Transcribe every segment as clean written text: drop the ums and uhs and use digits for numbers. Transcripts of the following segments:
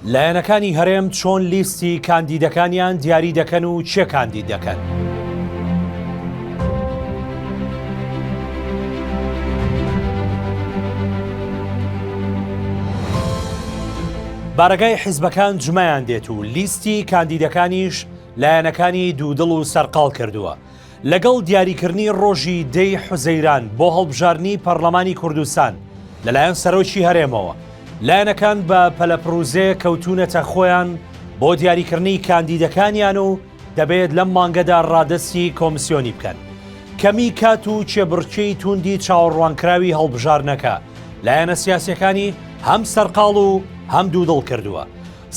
لایەنەکانی هەرێم چۆن لیستی کاندیدەکانیان دیاری دەکەن و چێ کاندید دەکەن. بارەگای حیزبەکان جمەیان دێت و لیستی کاندیدەکانیش لایەنەکانی دوودڵ و سەرقاڵ کردووە. لەگەڵ دیاریکردنی ڕۆژی 10 حوزەیران بۆ هەڵبژاردنی پەرلەمانی کوردستان لەلایەن سەرۆکی هەرێمەوە، لایەنەکان بە پەلەپڕوزێ کەوتونەتە خۆیان بۆ دیاریکردنی کاندیدەکانیان و دەبێت لەم مانگەدا ڕادستی کۆمسیۆنی بکەن. کەمی کات و چێبڕکێی توندی چاوەڕوانکراوی هەڵبژاردنەکە لایەنە سیاسیەکانی هەم سەرقاڵ و هەم دوودڵ کردووە.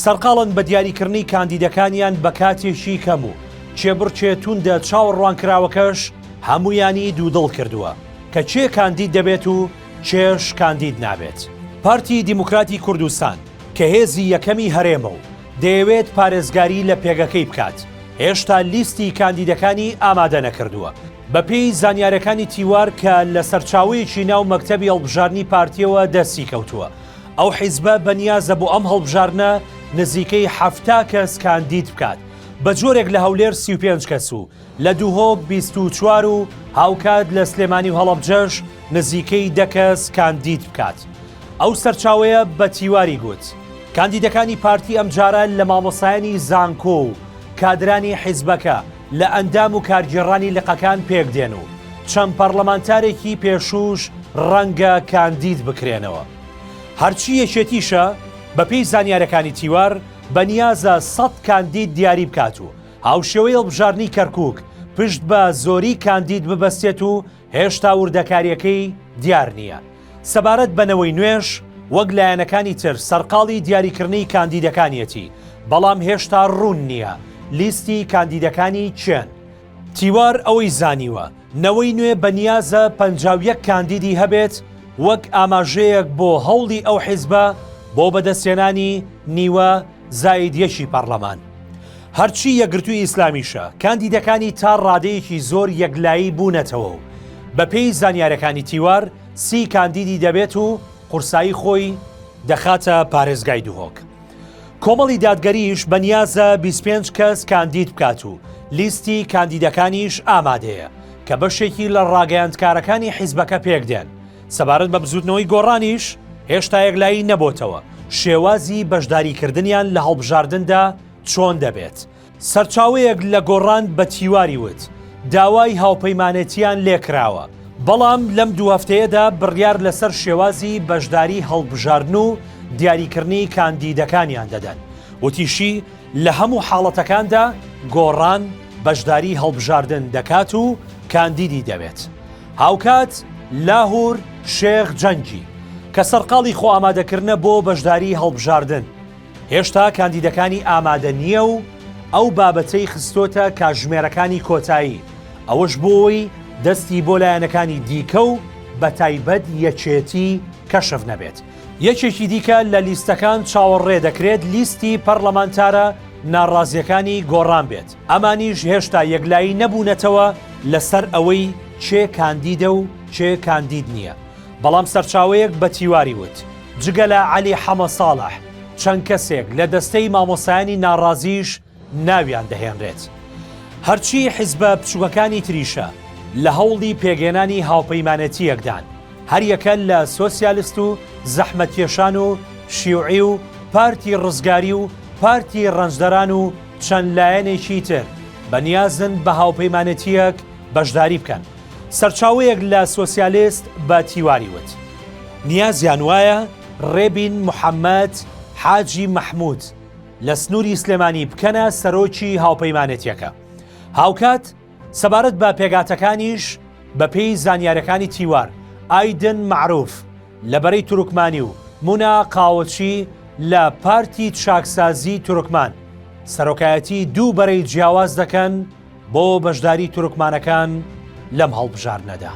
سەرقاڵن بە دیاریکردنی کاندیدەکانیان بە کاتێکی کەم و چێبڕچێ توندە چاوەڕوانکراوەکەش هەمویانی دوودڵ کردووە کە چێ کاندید دەبێت و چێش کاندید نابێت. پارتی دیموکراتی کوردستان کە هێزی یەکەمی هەرێمە و دەیەوێت پارێزگاری لە پێگەکەی بکات، هێشتا لیستی کاندیدەکانی ئامادە نەکردووە. بەپێی زانیاریەکانی تیوار کە لە سەرچاوەیەکی ناو مەکتەبی هەڵبژاردنی پارتیەوە دەستی کەوتووە، ئەو حیزبە بەنیازە بۆ ئەم هەڵبژاردنە نزیکەی 70 کەس کاندید بکات، بە جۆرێک لە هەولێر 35 کەس و لە دووهۆک 24 و هاوکات لە سلێمانی و هەڵەبجەش نزیکەی 10 کەس کاندید بکات. ئەو سەرچاوەیە بە تیواری گوت کاندیدەکانی پارتی ئەمجارە لە مامۆسایانی زانکۆ و کادرانی حیزبەکە لە ئەندام و کارگێڕانی لقەکان پێکدێن و چەند پەرلەمانتارێکی پێشوش ڕەنگە کاندید بکرێنەوە. هەرچی یەکێتیشە بەپێی زانیاریەکانی تیوار بەنیازە 100 کاندید دیاری بکات و هاوشێوەی هەڵبژاردنی کەرکووک پشت بە زۆری کاندید ببەستێت و هێشتا وردەکاریەکەی دیار نییە. سەبارەت بنەوەی نوێش وەک لایەنەکانی تر سەرقاڵی دیاریکردنی کاندیدەکانیەتی، بەڵام هێشتا ڕوون نییە لیستی کاندیدەکانی چێن. تیوار ئەوەی زانیوە نەوەی نوێ بەنیازە 51 کاندیدی هەبێت وەک ئاماژەیەک بۆ هەوڵی ئەو حیزبە بۆ بەدەستێنانی نیوە زایدیەشی پەرلەمان. هەرچی یەکگرتووی ئیسلامیشە کاندیدەکانی تا ڕادەیەکی زۆر یەکلایی بوونەتەوە و بەپێی زانیاریەکانی تیوار 30 کاندیدی دەبێت و قورسایی خۆی دەخاتە پارێزگای دووهۆک. کۆمەڵی دادگەریش بەنیازە 25 کەس کاندید بکات و لیستی کاندیدەکانیش ئامادەیە کە بەشێکی لە ڕاگەیاندکارەکانی حیزبەکە پێکدێن. سەبارەت بە بزوتنەوەی گۆڕانیش هێشتا یەکلایی نەبووتەوە شێوازی بەشداریکردنیان لە هەڵبژاردندا چۆن دەبێت. سەرچاوەیەک لە گۆڕان بە تیواری وت داوای هاوپەیمانەتیان لێکراوە، بەڵام لەم دوو هەفتەیەدا بڕیار لەسەر شێوازی بەشداری هەڵبژاردن و دیاریکردنی کاندیدەکانیان دەدەن. وتیشی لە هەموو حاڵەتەکاندا گۆڕان بەشداری هەڵبژاردن دەکات و کاندیدی دەبێت. هاوکات لاهور شێخ جەنگی کە سەرقاڵی خۆ ئامادەکردنە بۆ بەشداری هەڵبژاردن، هێشتا کاندیدەکانی ئامادە نییە و ئەو بابەتەی خستۆتە کاتژمێرەکانی کۆتایی، ئەوەش بۆی دەستی بۆ لایەنەکانی دیکە و بە تایبەت یەکێتی کەشف نەبێت. یەکێکی دیکە لە لیستەکان چاوەڕێ دەکرێت لیستی پەرلەمانتارە ناڕازیەکانی گۆڕان بێت. ئەمانیش هێشتا یەکلایی نەبوونەتەوە لەسەر ئەوەی چێ کاندیدە و چێ کاندید نییە. بەڵام سەرچاوەیەک بە تیواری وت جگە لە عەلی حەمە ساڵح چەند کەسێک لە دەستەی مامۆسایانی ناڕازیش ناویان دەهێنرێت. هەرچی حیزبە بچووکەکانی تریشە لە هەوڵی پێگەێنانی هاوپەیمانەتیەکدان، هەر یەکە لە سۆسیالیست و زەحمەتکێشان و شیوعی و پارتی ڕزگاری و پارتی ڕەنجدەران و چەند لایەنێکی تر بەنیازن بە هاوپەیمانەتیەک بەشداری بکەن. سەرچاوەیەک لە سۆسیالیست بە تیواری وت نیازیان وایە ڕێبین موحەممەد حاجی مەحموود لە سنووری سلێمانی بکەنە سەرۆکی هاوپەیمانەتیەکە. هاوکات سەبارەت بە پێگاتەکانیش بەپێی زانیاریەکانی تیوار ئایدن معروف لە بەرەی توروکمانی و مونا قاوەچی لە پارتی چاکسازی توروکمان سەرۆکایەتی دوو بەرەی جیاواز دەکەن بۆ بەشداری توروکمانەکان لەم هەڵبژاردنەدا.